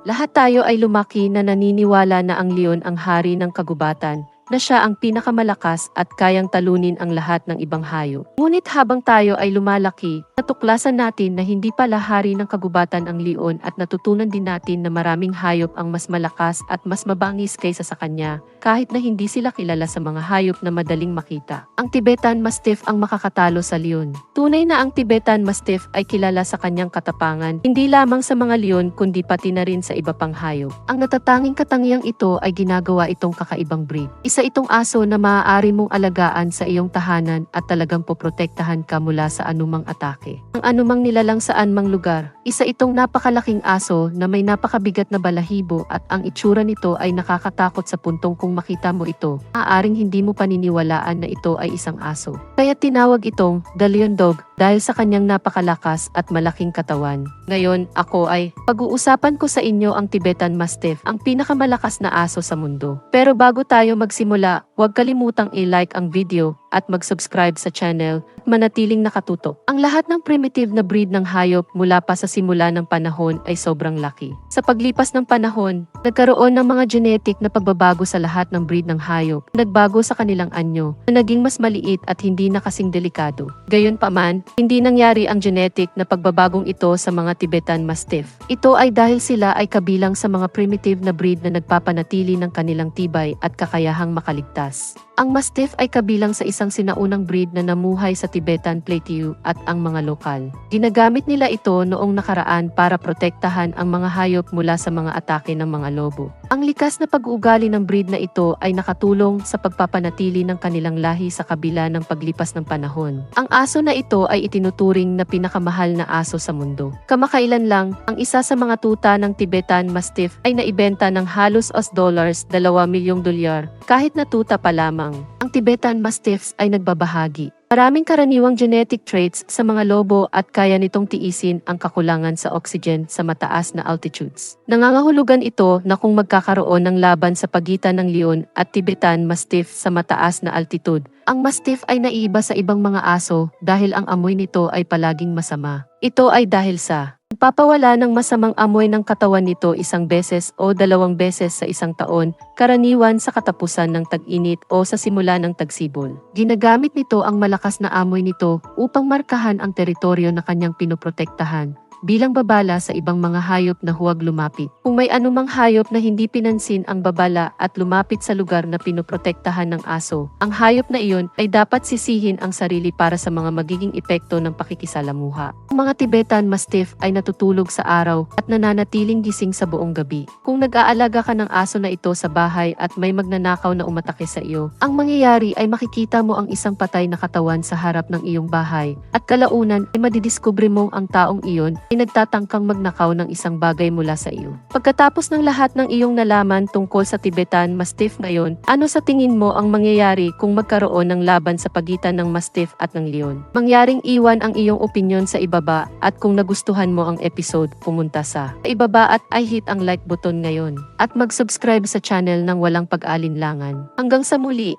Lahat tayo ay lumaki na naniniwala na ang leon ang hari ng kagubatan, na siya ang pinakamalakas at kayang talunin ang lahat ng ibang hayop. Ngunit habang tayo ay lumalaki, natuklasan natin na hindi pala hari ng kagubatan ang leon at natutunan din natin na maraming hayop ang mas malakas at mas mabangis kaysa sa kanya, kahit na hindi sila kilala sa mga hayop na madaling makita. Ang Tibetan Mastiff ang makakatalo sa leon. Tunay na ang Tibetan Mastiff ay kilala sa kanyang katapangan, hindi lamang sa mga leon kundi pati na rin sa iba pang hayop. Ang natatanging katangiang ito ay ginagawa itong kakaibang breed. Isa itong aso na maaari mong alagaan sa iyong tahanan at talagang poprotektahan ka mula sa anumang atake. Ang anumang nilalang saan mang lugar, isa itong napakalaking aso na may napakabigat na balahibo at ang itsura nito ay nakakatakot sa puntong kung makita mo ito, maaaring hindi mo paniniwalaan na ito ay isang aso. Kaya tinawag itong The Leon Dog dahil sa kanyang napakalakas at malaking katawan. Ngayon, pag-uusapan ko sa inyo ang Tibetan Mastiff, ang pinakamalakas na aso sa mundo. Pero bago tayo magsimula, huwag kalimutang i-like ang video at mag-subscribe sa channel at manatiling nakatutok. Ang lahat ng primitive na breed ng hayop mula pa sa simula ng panahon ay sobrang laki. Sa paglipas ng panahon, nagkaroon ng mga genetic na pagbabago sa lahat ng breed ng hayop. Nagbago sa kanilang anyo, na naging mas maliit at hindi na kasing delikado. Gayunpaman, hindi nangyari ang genetic na pagbabagong ito sa mga Tibetan Mastiff. Ito ay dahil sila ay kabilang sa mga primitive na breed na nagpapanatili ng kanilang tibay at kakayahang makaligtas. Ang Mastiff ay kabilang sa isang sinaunang breed na namuhay sa Tibetan Plateau at ang mga lokal. Ginagamit nila ito noong nakaraan para protektahan ang mga hayop mula sa mga atake ng mga lobo. Ang likas na pag-uugali ng breed na ito ay nakatulong sa pagpapanatili ng kanilang lahi sa kabila ng paglipas ng panahon. Ang aso na ito ay itinuturing na pinakamahal na aso sa mundo. Kamakailan lang, ang isa sa mga tuta ng Tibetan Mastiff ay naibenta ng halos $2 milyong kahit na tuta pa lamang. Ang Tibetan Mastiffs ay nagbabahagi. Maraming karaniwang genetic traits sa mga lobo at kaya nitong tiisin ang kakulangan sa oxygen sa mataas na altitudes. Nangangahulugan ito na kung magkakaroon ng laban sa pagitan ng leon at Tibetan Mastiff sa mataas na altitude, ang Mastiff ay naiiba sa ibang mga aso dahil ang amoy nito ay palaging masama. Ito ay dahil sa nagpapawala ng masamang amoy ng katawan nito isang beses o 2 beses sa isang taon, karaniwan sa katapusan ng tag-init o sa simula ng tagsibol. Ginagamit nito ang malakas na amoy nito upang markahan ang teritoryo na kanyang pinoprotektahan, bilang babala sa ibang mga hayop na huwag lumapit. Kung may anumang hayop na hindi pinansin ang babala at lumapit sa lugar na pinoprotektahan ng aso, ang hayop na iyon ay dapat sisihin ang sarili para sa mga magiging epekto ng pakikisalamuha. Ang mga Tibetan Mastiff ay natutulog sa araw at nananatiling gising sa buong gabi. Kung nag-aalaga ka ng aso na ito sa bahay at may magnanakaw na umatake sa iyo, ang mangyayari ay makikita mo ang isang patay na katawan sa harap ng iyong bahay at kalaunan ay madidiskubre mong ang taong iyon ay nagtatangkang magnakaw ng isang bagay mula sa iyo. Pagkatapos ng lahat ng iyong nalaman tungkol sa Tibetan Mastiff ngayon, ano sa tingin mo ang mangyayari kung magkaroon ng laban sa pagitan ng Mastiff at ng leon? Mangyaring iwan ang iyong opinyon sa ibaba at kung nagustuhan mo ang episode, pumunta sa ibaba at i-hit ang like button ngayon at mag-subscribe sa channel ng walang pag-alinlangan. Hanggang sa muli!